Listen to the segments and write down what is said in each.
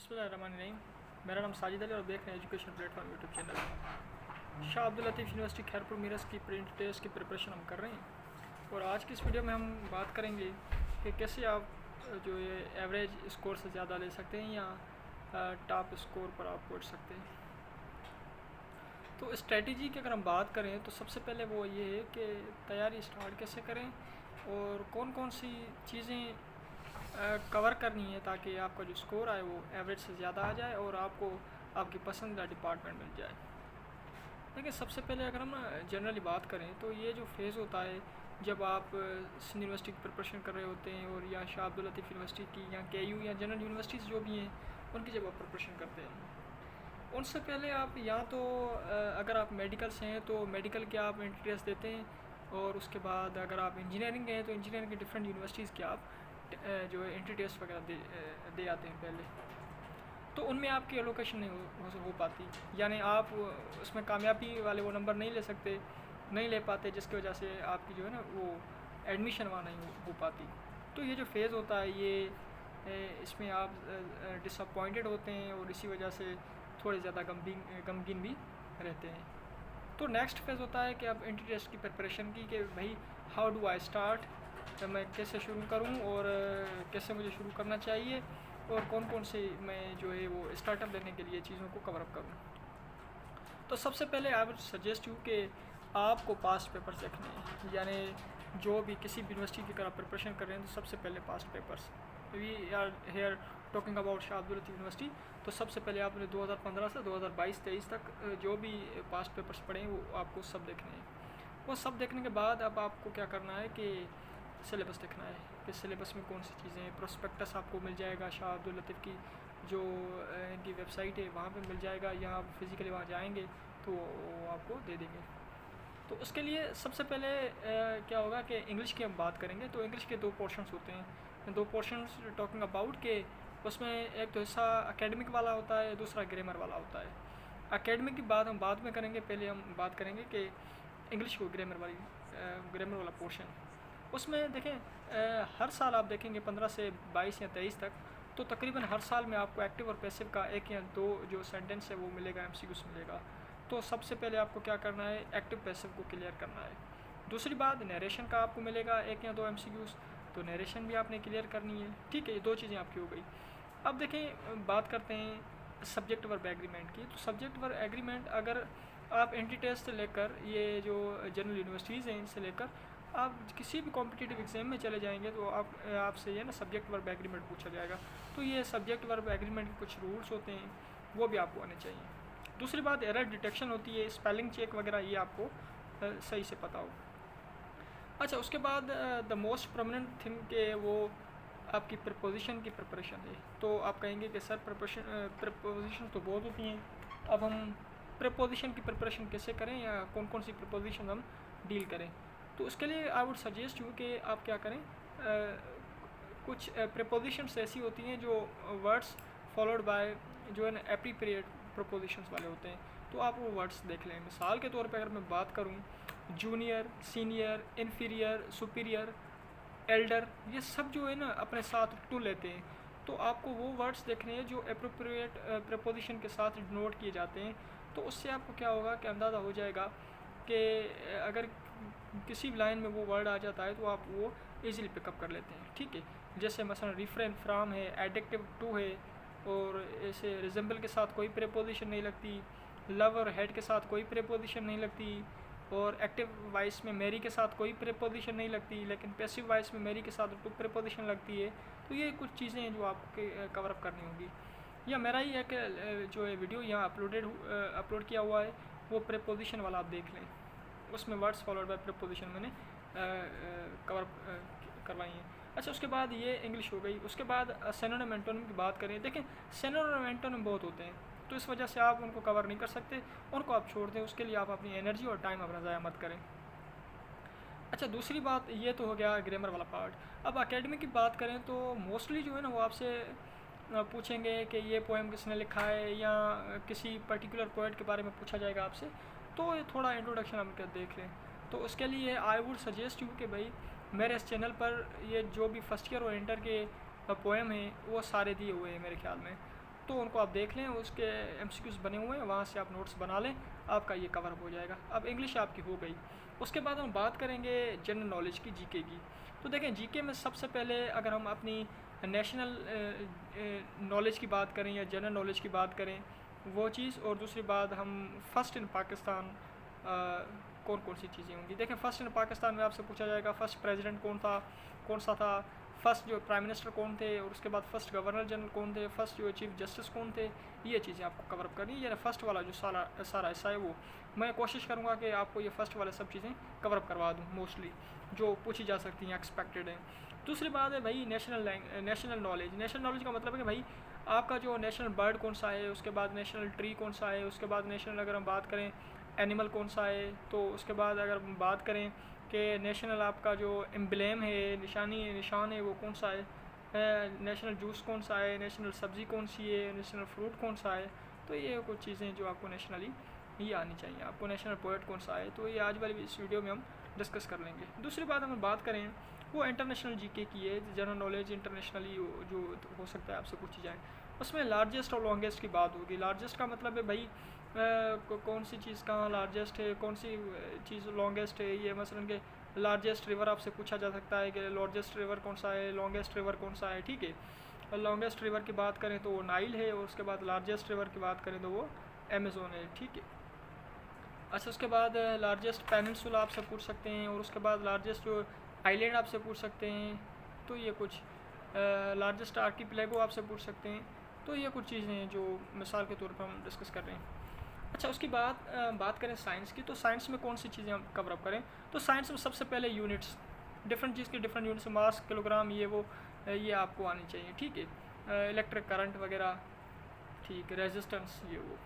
बिस्मिल्लाहिर्रहमानिर्रहीम। मेरा नाम साजिद अली और देख रहे हैं education platform YouTube channel. Shah Abdul Latif university Khairpur Mirs की प्रिंट टेस्ट की प्रिपरेशन हम कर रहे हैं और आज की इस वीडियो में हम बात करेंगे कि कैसे आप जो ये एवरेज स्कोर से ज़्यादा ले सकते हैं या टॉप स्कोर पर आप पहुंच सकते हैं। तो स्ट्रेटजी की अगर हम बात करें तो सबसे पहले वो ये है कि तैयारी स्टार्ट कैसे करें और कौन कौन सी चीज़ें कवर करनी है ताकि आपका जो स्कोर आए वो एवरेज से ज़्यादा आ जाए और आपको आपकी पसंदीदा डिपार्टमेंट मिल जाए। देखिए, सबसे पहले अगर हम जनरली बात करें तो ये जो फेज़ होता है जब आप सिंध यूनिवर्सिटी की प्रिपरेशन कर रहे होते हैं और या शाह अब्दुल लतीफ़ यूनिवर्सिटी की या KU या जनरल यूनिवर्सिटीज़ जो भी हैं उनकी जब आप प्रिपरेशन करते हैं, उनसे पहले आप या तो अगर आप मेडिकल से हैं तो मेडिकल के आप एंट्री टेस्ट देते हैं और उसके बाद अगर आप इंजीनियरिंग के हैं तो इंजीनियरिंग की डिफरेंट यूनिवर्सिटीज़ के आप जो है एंट्री टेस्ट वगैरह दे आते हैं पहले। तो उनमें आपकी एलोकेशन नहीं हो पाती, यानी आप उसमें कामयाबी वाले वो नंबर नहीं ले सकते, नहीं ले पाते, जिसकी वजह से आपकी जो है ना वो एडमिशन वहाँ नहीं हो पाती। तो ये जो फेज़ होता है ये इसमें आप डिसअपॉइंटेड होते हैं और इसी वजह से थोड़े ज़्यादा गमगीन भी रहते हैं। तो नेक्स्ट फेज़ होता है कि आप एंट्री टेस्ट की प्रिपरेशन की कि भाई हाउ डू आई स्टार्ट, मैं कैसे शुरू करूं और कैसे मुझे शुरू करना चाहिए और कौन कौन से मैं जो है वो स्टार्टअप लेने के लिए चीज़ों को कवर अप करूं। तो सबसे पहले आई वुड सजेस्ट यू कि आपको पास्ट पेपर्स देखने हैं, यानी जो भी किसी भी यूनिवर्सिटी की अगर आप प्रिपरेशन कर रहे हैं तो सबसे पहले past papers. We are here talking about Shah Abdul Latif university, तो सबसे पहले आपने 2015 से 2022-23 तक जो भी पास्ट पेपर्स पढ़े हैं वो आपको सब देखने हैं। वो सब देखने के बाद अब आपको क्या करना है कि सिलेबस देखना है कि सिलेबस में कौन सी चीज़ें हैं। प्रोस्पेक्टस आपको मिल जाएगा शाह अब्दुल लतीफ़ की जो इनकी वेबसाइट है वहाँ पे मिल जाएगा, या आप फिज़िकली वहाँ जाएंगे तो वो आपको दे देंगे। तो उसके लिए सबसे पहले क्या होगा कि इंग्लिश की हम बात करेंगे तो इंग्लिश के दो पोर्शंस होते हैं, दो पोर्शंस टॉकिंग अबाउट के उसमें एक तो हिस्सा एकेडमिक वाला होता है, दूसरा ग्रामर वाला होता है। एकेडमिक की बात हम बाद में करेंगे, पहले हम बात करेंगे कि इंग्लिश को ग्रामर वाला पोर्शन। उसमें देखें हर साल आप देखेंगे 15 से 22 या 23 तक तो तकरीबन हर साल में आपको एक्टिव और पैसिव का एक या दो जो सेंटेंस है वो मिलेगा, MCQs मिलेगा। तो सबसे पहले आपको क्या करना है, एक्टिव पैसिव को क्लियर करना है। दूसरी बात, नरेशन का आपको मिलेगा एक या दो MCQs, तो नरेशन भी आपने क्लियर करनी है। ठीक है, ये दो चीज़ें आपकी हो गई। अब देखें बात करते हैं सब्जेक्ट वर्ब एग्रीमेंट की। तो सब्जेक्ट वर्ब एग्रीमेंट अगर आप एंट्री टेस्ट से लेकर ये जो जनरल यूनिवर्सिटीज़ हैं इनसे लेकर आप किसी भी कॉम्पिटिटिव एग्जाम में चले जाएंगे तो आपसे ये ना सब्जेक्ट वर्ब एग्रीमेंट पूछा जाएगा। तो ये सब्जेक्ट वर्ब एग्रीमेंट के कुछ रूल्स होते हैं वो भी आपको आने चाहिए। दूसरी बात, एरर डिटेक्शन होती है, स्पेलिंग चेक वगैरह ये आपको सही से पता हो। अच्छा, उसके बाद द मोस्ट प्रोमिनेंट थिंग के वो आपकी प्रपोजिशन की प्रिपरेशन है। तो आप कहेंगे कि सर प्रपोजिशन तो बहुत होती हैं, अब हम प्रपोजिशन की प्रिपरेशन कैसे करें या कौन कौन सी प्रपोजिशन हम डील करें। तो उसके लिए आई वुड सजेस्ट यू कि आप क्या करें, कुछ प्रपोजिशंस ऐसी होती हैं जो वर्ड्स फॉलोड बाय जो है ना एप्रोप्रिएट प्रपोजिशंस वाले होते हैं, तो आप वो वर्ड्स देख लें। मिसाल के तौर पे अगर मैं बात करूं, junior, senior, inferior, superior, Elder, ये सब जो है ना अपने साथ टू लेते हैं। तो आपको वो वर्ड्स देखने हैं जो एप्रोप्रिएट प्रपोजिशन के साथ डिनोट किए जाते हैं। तो उससे आपको क्या होगा कि अंदाज़ा हो जाएगा कि अगर किसी भी लाइन में वो वर्ड आ जाता है तो आप वो इजीली पिकअप कर लेते हैं। ठीक है, जैसे मसलन रिफ्रेन फ्राम है, एडजेक्टिव टू है, और ऐसे रिजेंबल के साथ कोई प्रेपोजिशन नहीं लगती, लव और हेड के साथ कोई प्रेपोजिशन नहीं लगती, और एक्टिव वॉइस में मेरी के साथ कोई प्रेपोजिशन नहीं लगती, लेकिन पैसिव वॉइस में मेरी के साथ टू प्रेपोजिशन लगती है। तो ये कुछ चीज़ें हैं जो आपको कवर अप करनी होगी। या मेरा ही एक जो है वीडियो यहाँ अपलोड किया हुआ है, वो प्रेपोजिशन वाला आप देख लें, उसमें वर्ड्स फॉलोड बाय प्रेपोजिशन मैंने कवर करवाई हैं। अच्छा, उसके बाद ये इंग्लिश हो गई। उसके बाद सिनोनिम एंटोनिम की बात करें, देखें सिनोनिम एंटोनिम बहुत होते हैं तो इस वजह से आप उनको कवर नहीं कर सकते, उनको आप छोड़ दें, उसके लिए आप अपनी एनर्जी और टाइम अपना ज़ाया मत करें। अच्छा, दूसरी बात ये तो हो गया ग्रामर वाला पार्ट। अब एकेडमिक की बात करें तो मोस्टली जो है ना वो आपसे पूछेंगे कि ये पोएम किसने लिखा है, या किसी पर्टिकुलर पोएट के बारे में पूछा जाएगा आपसे, तो ये थोड़ा इंट्रोडक्शन हम क्या देख लें। तो उसके लिए आई वुड सजेस्ट यू कि भाई मेरे इस चैनल पर ये जो भी फर्स्ट ईयर और इंटर के पोएम हैं वो सारे दिए हुए हैं मेरे ख्याल में, तो उनको आप देख लें, उसके MCQs बने हुए हैं, वहाँ से आप नोट्स बना लें, आपका ये कवर अप हो जाएगा। अब इंग्लिश आपकी हो गई। उसके बाद हम बात करेंगे जनरल नॉलेज की, जीके की। तो देखें जीके में सबसे पहले अगर हम अपनी नेशनल नॉलेज की बात करें या जनरल नॉलेज की बात करें वो चीज़, और दूसरी बात हम फ़र्स्ट इन पाकिस्तान कौन कौन सी चीज़ें होंगी। देखें फ़र्स्ट इन पाकिस्तान में आपसे पूछा जाएगा फ़र्स्ट प्रेसिडेंट कौन सा था, फ़र्स्ट जो प्राइम मिनिस्टर कौन थे, और उसके बाद फ़र्स्ट गवर्नर जनरल कौन थे, फ़र्स्ट जो चीफ जस्टिस कौन थे। ये चीज़ें आपको कवर अप करनी है, यानी फ़र्स्ट वाला जो सारा हिस्सा है वो मैं कोशिश करूँगा कि आपको ये फ़र्स्ट वाले सब चीज़ें कवर अप करवा दूँ मोस्टली, जो पूछी जा सकती हैं, एक्सपेक्टेड हैं। दूसरी बात है भाई नेशनल नॉलेज का मतलब है कि भाई आपका जो नेशनल बर्ड कौन सा है, उसके बाद नेशनल ट्री कौन सा है, उसके बाद नेशनल अगर हम बात करें एनिमल कौन सा है, तो उसके बाद अगर हम बात करें कि नेशनल आपका जो एम्बलेम है, निशान है वो कौन सा है, नेशनल जूस कौन सा है, नेशनल सब्ज़ी कौन सी है, नेशनल फ्रूट कौन सा है। तो ये कुछ चीज़ें जो आपको नेशनली ये आनी चाहिए। आपको नेशनल पोएट कौन सा है, तो ये आज वाली इस वीडियो में हम डिस्कस कर लेंगे। दूसरी बात हम बात करें वो इंटरनेशनल जीके की है, जनरल नॉलेज इंटरनेशनली जो हो सकता है आपसे पूछी जाए। उसमें लार्जेस्ट और लॉन्गेस्ट की बात होगी। लार्जेस्ट का मतलब है भाई कौन सी चीज़ कहाँ लार्जेस्ट है, कौन सी चीज़ लॉन्गेस्ट है। ये मसलन के लार्जेस्ट रिवर आपसे पूछा जा सकता है कि लार्जेस्ट रिवर कौन सा है, लॉन्गेस्ट रिवर कौन सा है, ठीक है। और लॉन्गेस्ट रिवर की बात करें तो वो नाइल है, और उसके बाद लार्जेस्ट रिवर की बात करें तो वो अमेज़ोन है, ठीक है। अच्छा, उसके बाद लार्जेस्ट पेनिनसुला आपसे पूछ सकते हैं, और उसके बाद लार्जेस्ट जो आइलैंड आपसे पूछ सकते हैं। तो ये कुछ लार्जेस्ट आर्कीपेलागो आपसे पूछ सकते हैं। तो ये कुछ चीज़ें हैं जो मिसाल के तौर पर हम डिस्कस कर रहे हैं। अच्छा, उसकी बात करें साइंस की, तो साइंस में कौन सी चीज़ें हम कवर अप करें। तो साइंस में सबसे पहले यूनिट्स, डिफरेंट चीज़ की डिफरेंट यूनिट्स, मास, किलोग्राम, ये आपको आनी चाहिए, ठीक है। इलेक्ट्रिक करंट वगैरह, ठीक है, रेजिस्टेंस, ये वो।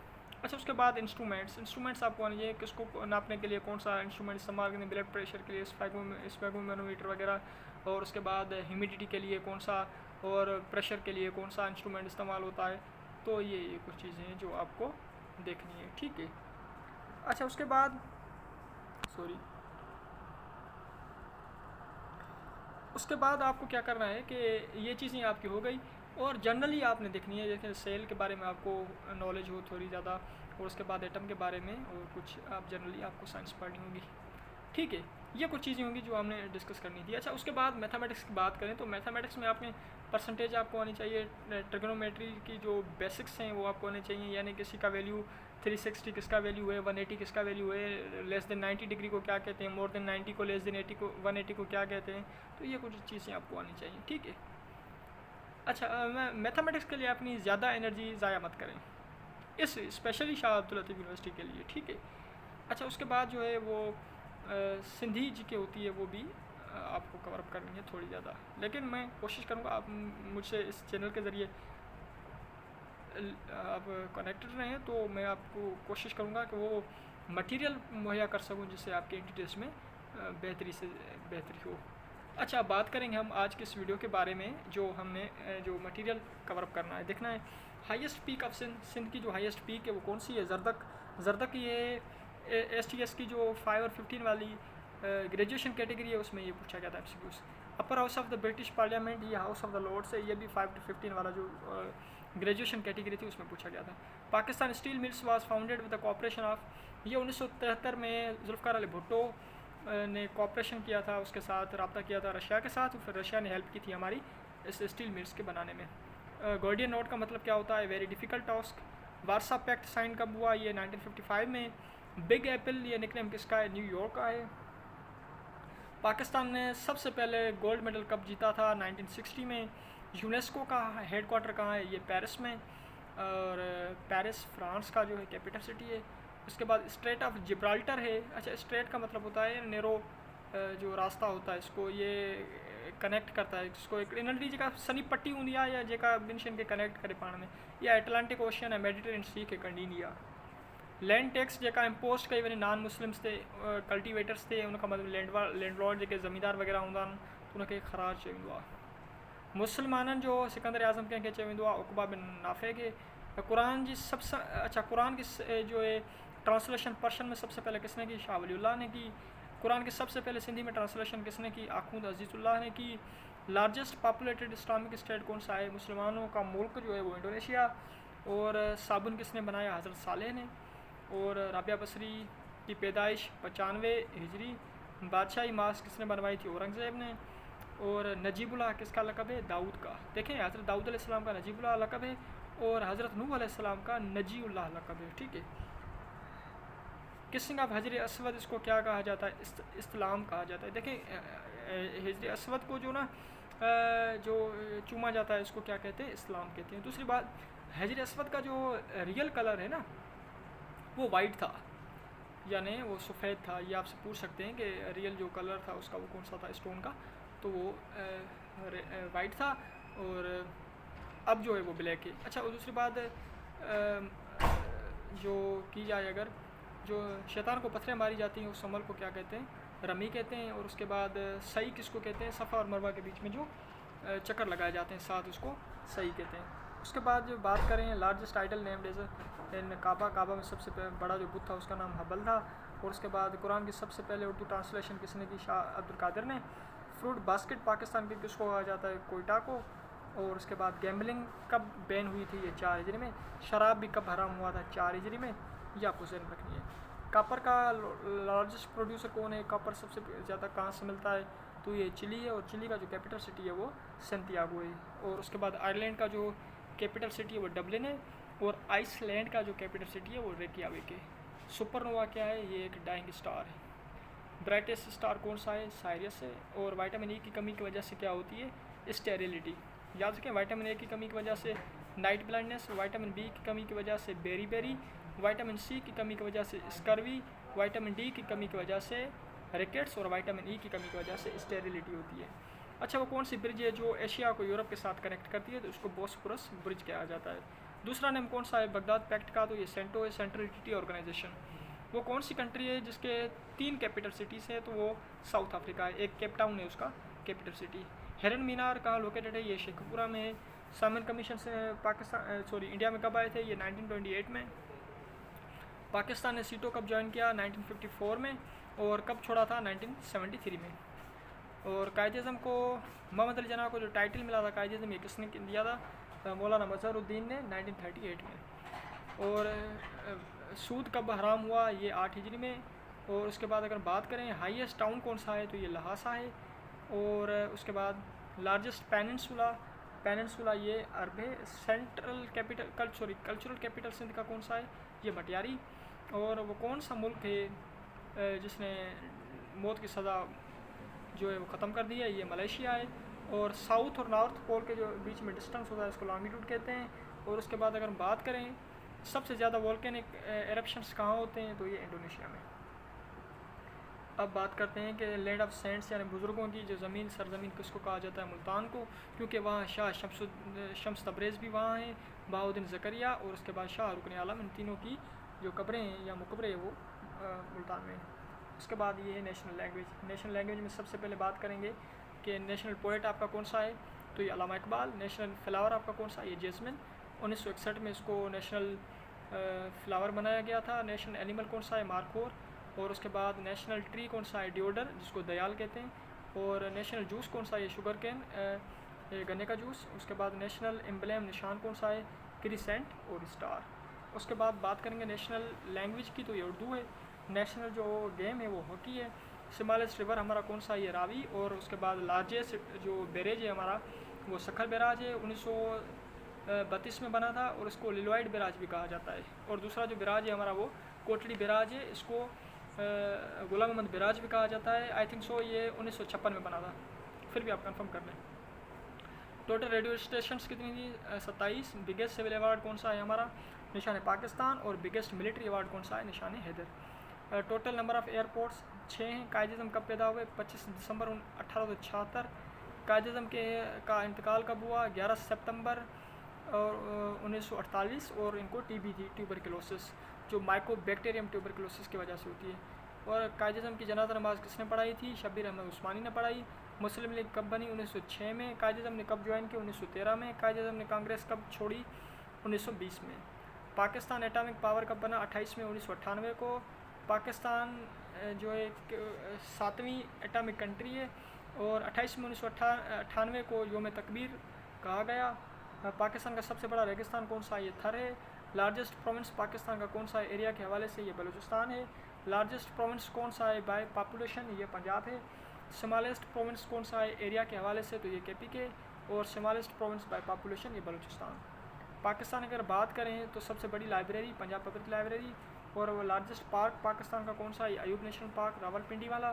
अच्छा, उसके बाद इंस्ट्रूमेंट्स आपको आनी चाहिए, किसको नापने के लिए कौन सा इंस्ट्रूमेंट इस्तेमाल करें, ब्लड प्रेशर के लिए स्पेगोमीटर वगैरह, और उसके बाद ह्यूमिडिटी के लिए कौन सा, और प्रेशर के लिए कौन सा इंस्ट्रूमेंट इस्तेमाल होता है। तो ये कुछ चीज़ें हैं जो आपको देखनी है, ठीक है। अच्छा, उसके बाद आपको क्या करना है कि ये चीज़ें आपकी हो गई, और जनरली आपने देखनी है, जैसे सेल के बारे में आपको नॉलेज हो थोड़ी ज़्यादा, और उसके बाद एटम के बारे में, और कुछ आप जनरली आपको साइंस पढ़नी होगी, ठीक है। ये कुछ चीज़ें होंगी जो हमने डिस्कस करनी थी। अच्छा, उसके बाद मैथमेटिक्स की बात करें तो मैथमेटिक्स में आपने परसेंटेज आपको आनी चाहिए, ट्रिग्नोमेट्री की जो बेसिक्स हैं वो आपको आने चाहिए, यानी किसी का वैल्यू 360 किसका वैल्यू है, 180 किसका वैल्यू है, लेस देन 90 डिग्री को क्या कहते हैं, मोर देन 90 को, लेस देन 80 को, 180 को क्या कहते हैं। तो ये कुछ चीज़ें आपको आनी चाहिए, ठीक है। अच्छा, मैथमेटिक्स के लिए अपनी ज़्यादा एनर्जी ज़ाया मत करें, इस स्पेशली शाह अब्दुल लतीफ़ यूनिवर्सिटी के लिए, ठीक है। अच्छा, उसके बाद जो है वो सिंधी जी के होती है, वो भी आपको कवर अप करनी है थोड़ी ज़्यादा, लेकिन मैं कोशिश करूँगा आप मुझसे इस चैनल के ज़रिए आप कनेक्टेड रहें, तो मैं आपको कोशिश करूँगा कि वो मटेरियल मुहैया कर सकूँ जिससे आपके एंटिटीज में बेहतरी से बेहतरी हो। अच्छा, बात करेंगे हम आज के इस वीडियो के बारे में, जो हमने जो मटेरियल कवर अप करना है, देखना है हाईएस्ट पीक ऑफ सिंध की जो हाईएस्ट पीक है वो कौन सी है, जरदक ये STS की जो 5 और 15 वाली ग्रेजुएशन कैटेगरी है, उसमें ये पूछा गया था MCQs। Upper house of the British parliament, ये हाउस ऑफ द लॉर्ड्स है, ये भी 5 to 15 वाला जो ग्रेजुएशन कैटेगरी थी उसमें पूछा गया था। Pakistan steel mills was founded with the cooperation of, ये 1973 में जुल्फ़िकार अली भुट्टो ने कॉपरेशन किया था, उसके साथ रब्ता किया था रशिया के साथ, फिर रशिया ने हेल्प की थी हमारी इस स्टील मिल्स के बनाने में। गॉर्डियन नोट का मतलब क्या होता है, वेरी डिफ़िकल्ट टास्क। वारसा पैक्ट साइन कब हुआ, ये 1955 में। बिग एप्पल, ये निकनेम किसका है, न्यूयॉर्क का है। पाकिस्तान ने सबसे पहले गोल्ड मेडल कब जीता था, 1960 में। यूनेस्को का हेडक्वार्टर कहाँ है, ये पेरिस में, और पेरिस फ्रांस का जो है कैपिटल सिटी है। उसके बाद स्ट्रेट ऑफ जिब्राल्टर है। अच्छा, स्ट्रेट का मतलब होता है नेरो, जो रास्ता होता है इसको ये कनेक्ट करता है, इसको एक एनर्जी का सनी पट्टी हूंदी या जेका बिन के कनेक्ट करे पाण में, या एटलांटिक ओशन है, मेडिटेरेनियन सी के कंडीनिया। लैंड टैक्स जेका इम्पोज कई वञे नॉन मुस्लिम्स ते, कल्टिवेटर्स थे, उनका मतलब लैंडलॉर्ड जेके ज़मींदार वग़ैरह हूंदा आहिनि, त उनखे ख़राज चयो वेंदो आहे। मुसलमाननि जो सिकंदर आज़म कंहिंखे चयो वेंदो आहे, उक़बा बिन नाफ़े के। कुरान जी सबसे अच्छा, कुरान की जो है ट्रांसलेशन पर्शियन में सबसे पहले किसने की, शाह वलीउल्लाह ने की। कुरान की सबसे पहले सिंधी में ट्रांसलेशन किसने की, आखूंद अजीज़ुल्लाह ने की। लार्जेस्ट पॉपुलेटेड इस्लामिक स्टेट कौन सा है, मुसलमानों का मुल्क जो है वो इंडोनेशिया। और साबुन किसने बनाया? हज़रत सालेह ने। और राबिया बसरी की पैदाइश 95 हिजरी। बादशाही मास्क किसने बनवाई थी? औरंगज़ेब ने। और नजीबुल्लाह किसका लक़ब है? दाऊद का। देखें, हज़रत दाऊद अलैहिस्सलाम का नजीबुल्लाह लक़ब है और हज़रत नूह अलैहिस्सलाम का नजीउल्लाह लक़ब है। ठीक है। किसिंग ऑफ हजर असवद, इसको क्या कहा जाता है? इस्लाम कहा जाता है। देखें, हजर असवद को जो ना जो चूमा जाता है इसको क्या कहते हैं? इस्लाम कहते हैं। दूसरी बात, हजर असवद का जो रियल कलर है ना वो वाइट था, यानी वो सफ़ेद था। ये आपसे पूछ सकते हैं कि रियल जो कलर था उसका वो कौन सा था स्टोन का, तो वो वाइट था और अब जो है वो ब्लैक है। अच्छा, और दूसरी बात जो की जाए, अगर जो शैतान को पत्थरें मारी जाती हैं उस अमल को क्या कहते हैं? रमी कहते हैं। और उसके बाद सही किसको कहते हैं? सफ़ा और मरवा के बीच में जो चक्कर लगाए जाते हैं साथ, उसको सही कहते हैं। उसके बाद जो बात करें largest idol named as in Kaaba में सबसे बड़ा जो बुत था उसका नाम हबल था। और उसके बाद कुरान की सबसे पहले उर्दू ट्रांसलेशन किसने की? शाह अब्दुल कादिर ने। फ्रूट बास्केट पाकिस्तान के किसको कहा जाता है? कोयटा को। और उसके बाद गैम्बलिंग कब बैन हुई थी? ये 4 हिजरी में। शराब भी कब हराम हुआ था? 4 हिजरी में। ये आपको ज़हन रखनी है। कॉपर का लार्जेस्ट प्रोड्यूसर कौन है? कॉपर सबसे ज़्यादा कहाँ से मिलता है? तो ये चिली है और चिली का जो कैपिटल सिटी है वो सेंटियागो है। और उसके बाद आयरलैंड का जो कैपिटल सिटी है वो डबलिन है। और आइसलैंड का जो कैपिटल सिटी है वो रेकियाविक है। सुपरनोवा क्या है? ये एक डाइंग स्टार है। ब्राइटेस्ट स्टार कौन सा है? साइरस है। और विटामिन ई की कमी की वजह से क्या होती है? स्टेरिलिटी। याद रखें, विटामिन ए की कमी की वजह से नाइट ब्लाइंडनेस, विटामिन बी की कमी की वजह से बेरी, विटामिन सी की कमी की वजह से स्कर्वी, विटामिन डी की कमी की वजह से रिकेट्स और विटामिन ई की कमी की वजह से स्टेरिलिटी होती है। अच्छा, वो कौन सी ब्रिज है जो एशिया को यूरोप के साथ कनेक्ट करती है? तो उसको बोस्फोरस ब्रिज कहा जाता है। दूसरा नेम कौन सा है बगदाद पैक्ट का? तो ये सेंटो है, सेंट्रल ट्रीटी ऑर्गेनाइजेशन। वो कौन सी कंट्री है जिसके 3 कैपिटल सिटीज़ हैं? तो वो साउथ अफ्रीका है। एक केप टाउन है उसका कैपिटल सिटी। हेरन मीनार कहाँ लोकेटेड है? ये शेखपुरा में है। साइमन कमीशन से इंडिया में कब आए थे? ये 1928 में। पाकिस्तान ने सीटो कब ज्वाइन किया? 1954 में। और कब छोड़ा था? 1973 में। और कायद-ए-आज़म को मोहम्मद अली जना को जो टाइटल मिला था कायद-ए-आज़म, ये किसने दिया था? मौलाना मज़हरुद्दीन ने 1938 में। और सूद कब हराम हुआ? ये 8 हिजरी में। और उसके बाद अगर बात करें हाईएस्ट टाउन कौन सा है? तो ये लहासा है। और उसके बाद लार्जेस्ट पेनिनसुला ये अरब है। सेंट्रल कल्चरल कैपिटल सिंध का कौन सा है? ये मटियारी। और वो कौन सा मुल्क है जिसने मौत की सज़ा जो है वो ख़त्म कर दी है? ये मलेशिया है। और साउथ और नॉर्थ पोल के जो बीच में डिस्टेंस होता है उसको लॉन्गिट्यूड कहते हैं। और उसके बाद अगर बात करें सबसे ज़्यादा वोल्केनिक एरप्शंस कहाँ होते हैं? तो ये इंडोनेशिया में। अब बात करते हैं कि लैंड ऑफ सेंट्स यानी बुज़ुर्गों की जो ज़मीन सरज़मीन किसको कहा जाता है? मुल्तान को, क्योंकि वहाँ शाह शम्स तब्रेज़ भी वहाँ हैं, बहाउद्दीन ज़करिया और उसके बाद शाह रुकन आलम। इन तीनों की जो कब्रें हैं या मुकबरे हैं वो मुल्तान में। उसके बाद ये है नेशनल लैंग्वेज। नेशनल लैंग्वेज में सबसे पहले बात करेंगे कि नेशनल पोएट आपका कौन सा है? तो ये अल्लामा इकबाल। नेशनल फ्लावर आपका कौन सा? ये जैस्मिन। 1961 में इसको नेशनल फ्लावर बनाया गया था। नेशनल एनिमल कौन सा है? मार्कोर। और उसके बाद नेशनल ट्री कौन सा है? डिओडर, जिसको दयाल कहते हैं। और नेशनल जूस कौन सा है? ये शुगर कैन, ये गन्ने का जूस। उसके बाद नेशनल एम्बलेम निशान कौन सा है? क्रिसेंट और स्टार। उसके बाद बात करेंगे नेशनल लैंग्वेज की, तो ये उर्दू है। नेशनल जो गेम है वो हॉकी है। स्मॉलेस्ट रिवर हमारा कौन सा है? ये रावी। और उसके बाद लार्जेस्ट जो बैरेज है हमारा वो सखर बैराज है, 1932 में बना था और इसको लिलोइड बैराज भी कहा जाता है। और दूसरा जो बैराज है हमारा वो कोटड़ी बैराज है, इसको गुलाम अहमद बैराज भी कहा जाता है। आई थिंक सो ये 1956 में बना था, फिर भी आप कंफर्म कर लें। टोटल रेडियो स्टेशंस कितनी थी? 27। बिगेस्ट सिविल अवार्ड कौन सा है हमारा? निशान पाकिस्तान। और बिगेस्ट मिलिट्री अवार्ड कौन सा है? Nishan Haider. Total number of airports 6 हैं। कायद-ए-आज़म कब पैदा हुए? 25 दिसंबर 1876। कायद-ए-आज़म का इंतकाल कब हुआ? 11 सितंबर और 1948। और इनको टीबी थी, ट्यूबरकुलोसिस, जो माइकोबैक्टीरियम ट्यूबरकुलोसिस की वजह से होती है। और कायद-ए-आज़म की जनाजा नमाज़ किसने पढ़ाई थी? शब्बीर अहमद उस्मानी ने पढ़ाई। मुस्लिम लीग कब बनी? 1906 में। कायद-ए-आज़म ने कब ज्वाइन किया? 1913 में। कायद-ए-आज़म ने कांग्रेस कब छोड़ी? 1920 में। पाकिस्तान एटॉमिक पावर कब बना? 28 में 1998 को। पाकिस्तान जो एक 7वीं एटॉमिक कंट्री है और 28 में 1998 को योम तकबीर कहा गया। पाकिस्तान का सबसे बड़ा रेगिस्तान कौन सा है? ये थर है। लार्जेस्ट प्रोविंस पाकिस्तान का कौन सा है एरिया के हवाले से? ये बलूचिस्तान है। लार्जेस्ट प्रोविंस कौन सा है बाय पॉपुलेशन? ये पंजाब है। स्मॉलेस्ट प्रोविंस कौन सा है एरिया के हवाले से? तो ये KPK। और स्मॉलेस्ट प्रोविंस बाय पॉपुलेशन ये बलूचिस्तान। पाकिस्तान अगर बात करें तो सबसे बड़ी लाइब्रेरी पंजाब पब्लिक लाइब्रेरी। और वो लार्जेस्ट पार्क पाकिस्तान का कौन सा है? अयूब नेशनल पार्क रावलपिंडी वाला।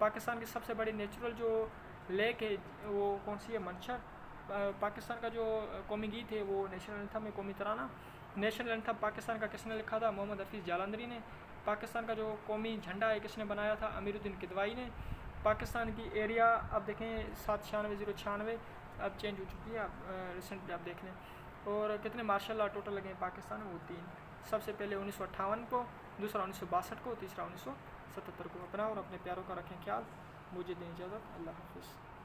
पाकिस्तान की सबसे बड़ी नेचुरल जो लेक है वो कौन सी है? मंशर। पाकिस्तान का जो कौमी गीत है वो नेशनल एंथम है कौमी तराना। नेशनल एंथम पाकिस्तान का किसने लिखा था? मोहम्मद हफीज़ जालंधरी ने। पाकिस्तान का जो कौमी झंडा है किसने बनाया था? अमीरुद्दीन किदवाई ने। पाकिस्तान की एरिया अब देखें 796,096 अब चेंज हो चुकी है, अब रिसेंटली आप देख लें। और कितने मार्शल लॉ टोटल लगे हैं पाकिस्तान में? वो 3। सबसे पहले 1958 को, दूसरा 1962 को, तीसरा 1977 को। अपना और अपने प्यारों का रखें ख्याल। मुझे दें इजाज़त। अल्लाह हाफिज़।